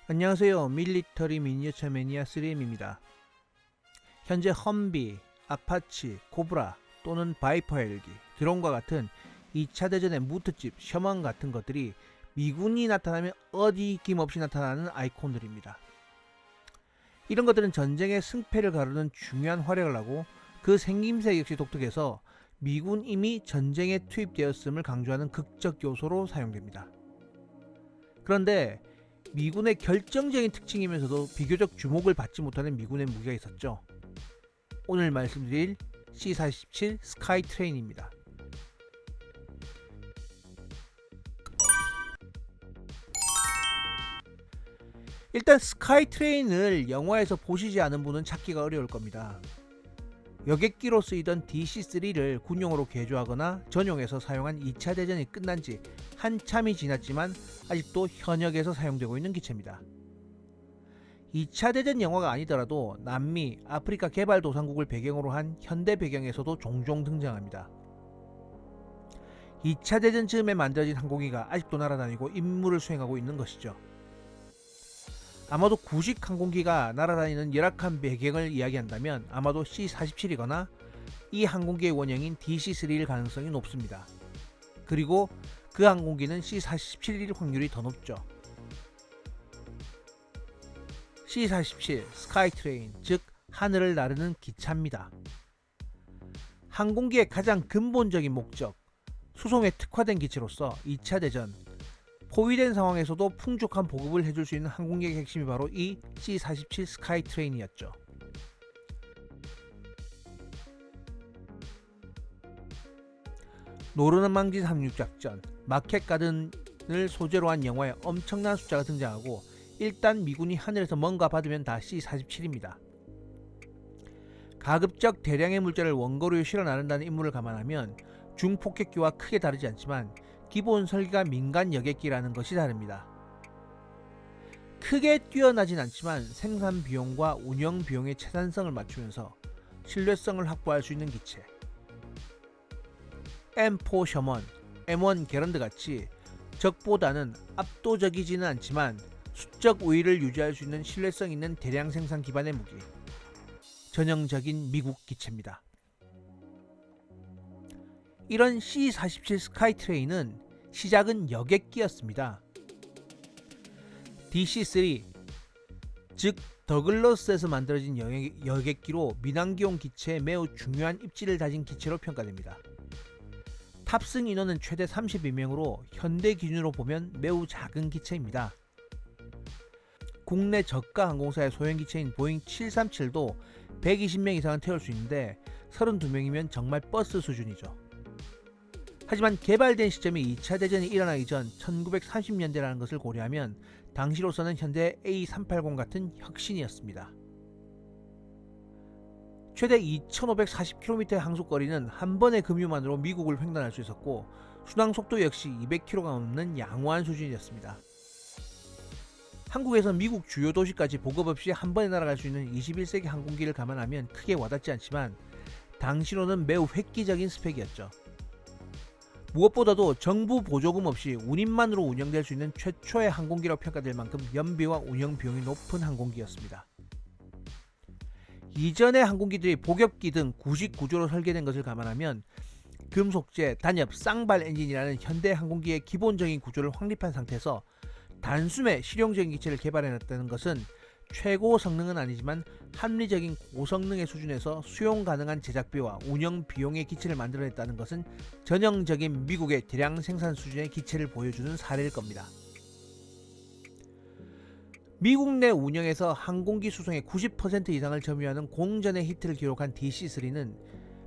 안녕하세요. 밀리터리 미니어처 매니아 3M입니다. 현재 험비, 아파치, 코브라 또는 바이퍼 헬기, 드론과 같은 2차 대전의 무트집, 셔먼 같은 것들이 미군이 나타나면 어디 힘없이 나타나는 아이콘들입니다. 이런 것들은 전쟁의 승패를 가르는 중요한 활약을 하고 그 생김새 역시 독특해서 미군 이미 전쟁에 투입되었음을 강조하는 극적 요소로 사용됩니다. 그런데 미군의 결정적인 특징이면서도 비교적 주목을 받지 못하는 미군의 무기가 있었죠. 오늘 말씀드릴 C-47 스카이트레인입니다. 일단 스카이트레인을 영화에서 보시지 않은 분은 찾기가 어려울 겁니다. 여객기로 쓰이던 DC-3를 군용으로 개조하거나 전용해서 사용한 2차 대전이 끝난 지 한참이 지났지만 아직도 현역에서 사용되고 있는 기체입니다. 2차 대전 영화가 아니더라도 남미, 아프리카 개발도상국을 배경으로 한 현대 배경에서도 종종 등장합니다. 2차 대전 즈음에 만들어진 항공기가 아직도 날아다니고 임무를 수행하고 있는 것이죠. 아마도 구식 항공기가 날아다니는 열악한 배경을 이야기한다면 아마도 C-47이거나 이 항공기의 원형인 DC-3일 가능성이 높습니다. 그리고 그 항공기는 C-47일 확률이 더 높죠. C-47 스카이트레인, 즉 하늘을 나르는 기차입니다. 항공기의 가장 근본적인 목적, 수송에 특화된 기체로서 2차 대전, 포위된 상황에서도 풍족한 보급을 해줄 수 있는 항공기의 핵심이 바로 이 C-47 스카이트레인이었죠. 노르망디 상륙작전, 마켓 가든을 소재로 한 영화에 엄청난 숫자가 등장하고 일단 미군이 하늘에서 뭔가 받으면 다 C-47입니다. 가급적 대량의 물자를 원거리로 실어 나른다는 임무를 감안하면 중폭격기와 크게 다르지 않지만 기본 설계가 민간 여객기라는 것이 다릅니다. 크게 뛰어나진 않지만 생산 비용과 운영 비용의 최단성을 맞추면서 신뢰성을 확보할 수 있는 기체. M4 셔먼, M1 게런드 같이 적보다는 압도적이지는 않지만 수적 우위를 유지할 수 있는 신뢰성 있는 대량 생산 기반의 무기. 전형적인 미국 기체입니다. 이런 C-47 스카이트레인은 시작은 여객기였습니다. DC-3, 즉 더글러스에서 만들어진 여객기로 민항기용 기체에 매우 중요한 입지를 다진 기체로 평가됩니다. 탑승 인원은 최대 32명으로 현대 기준으로 보면 매우 작은 기체입니다. 국내 저가 항공사의 소형 기체인 보잉 737도 120명 이상은 태울 수 있는데 32명이면 정말 버스 수준이죠. 하지만 개발된 시점이 2차 대전이 일어나기 전 1930년대라는 것을 고려하면 당시로서는 현대 A380 같은 혁신이었습니다. 최대 2540km의 항속거리는 한 번의 급유만으로 미국을 횡단할 수 있었고 순항속도 역시 200km가 넘는 양호한 수준이었습니다. 한국에서 미국 주요 도시까지 보급 없이 한 번에 날아갈 수 있는 21세기 항공기를 감안하면 크게 와닿지 않지만 당시로는 매우 획기적인 스펙이었죠. 무엇보다도 정부 보조금 없이 운임만으로 운영될 수 있는 최초의 항공기라고 평가될 만큼 연비와 운영 비용이 높은 항공기였습니다. 이전의 항공기들이 복엽기 등 구식 구조로 설계된 것을 감안하면 금속재, 단엽, 쌍발 엔진이라는 현대 항공기의 기본적인 구조를 확립한 상태에서 단숨에 실용적인 기체를 개발해냈다는 것은 최고 성능은 아니지만 합리적인 고성능의 수준에서 수용 가능한 제작비와 운영 비용의 기체를 만들어냈다는 것은 전형적인 미국의 대량 생산 수준의 기체를 보여주는 사례일 겁니다. 미국 내 운영에서 항공기 수송의 90% 이상을 점유하는 공전의 히트를 기록한 DC-3는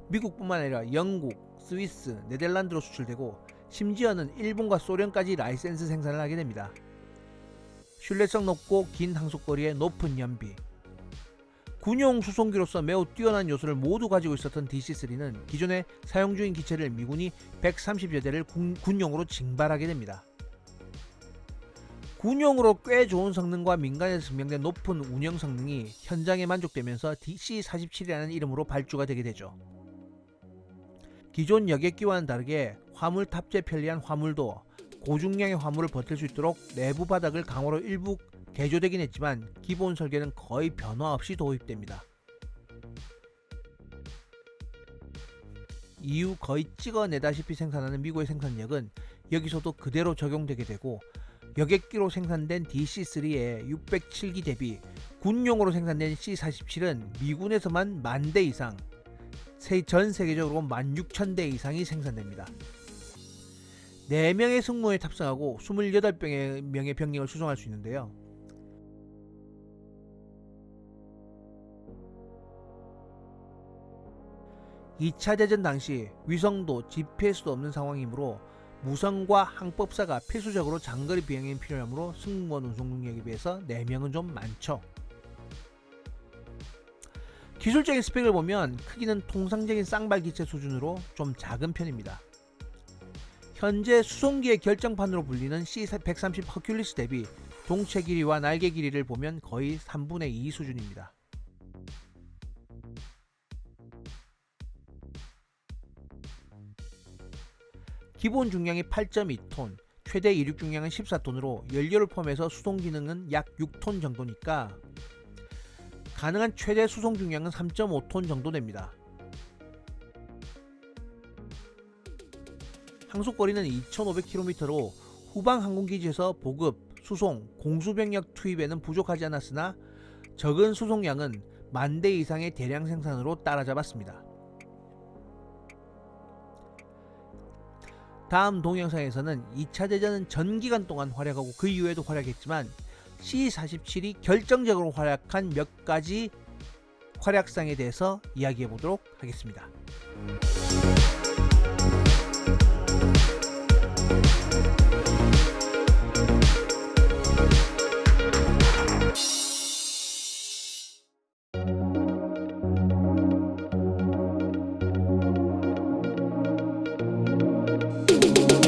미국뿐만 아니라 영국, 스위스, 네덜란드로 수출되고 심지어는 일본과 소련까지 라이센스 생산을 하게 됩니다. 신뢰성 높고 긴 항속거리에 높은 연비, 군용 수송기로서 매우 뛰어난 요소를 모두 가지고 있었던 DC-3는 기존에 사용 중인 기체를 미군이 130여 대를 군용으로 징발하게 됩니다. 군용으로 꽤 좋은 성능과 민간에서 증명된 높은 운영 성능이 현장에 만족되면서 DC-47이라는 이름으로 발주가 되게 되죠. 기존 여객기와는 다르게 화물 탑재 편리한 화물도 고중량의 화물을 버틸 수 있도록 내부 바닥을 강화로 일부 개조되긴 했지만 기본 설계는 거의 변화 없이 도입됩니다. 이후 거의 찍어내다시피 생산하는 미국의 생산력은 여기서도 그대로 적용되게 되고, 여객기로 생산된 DC-3의 607기 대비 군용으로 생산된 C-47은 미군에서만 10,000대 이상, 전 세계적으로 16,000대 이상이 생산됩니다. 4명의 승무원에 탑승하고 28명의 병력을 수송할 수 있는데요. (2차) 대전 당시 위성도 GPS도 없는 상황이므로 무성과 항법사가 필수적으로 장거리 비행에 필요하므로 승무원 운송 능력에 비해서 4명은 좀 많죠. 기술적인 스펙을 보면 크기는 통상적인 쌍발 기체 수준으로 좀 작은 편입니다. 현재 수송기의 결정판으로 불리는 C-130 허큘리스 대비 동체 길이와 날개 길이를 보면 거의 3분의 2 수준입니다. 기본 중량이 8.2톤, 최대 이륙 중량은 14톤으로 연료를 포함해서 수송 기능은 약 6톤 정도니까 가능한 최대 수송 중량은 3.5톤 정도 됩니다. 항속거리는 2,500km로 후방 항공기지에서 보급, 수송, 공수병력 투입에는 부족하지 않았으나 적은 수송량은 10,000대 이상의 대량 생산으로 따라잡았습니다. 다음 동영상에서는 2차 대전은 전 기간 동안 활약하고 그 이후에도 활약했지만 C-47이 결정적으로 활약한 몇 가지 활약상에 대해서 이야기해 보도록 하겠습니다.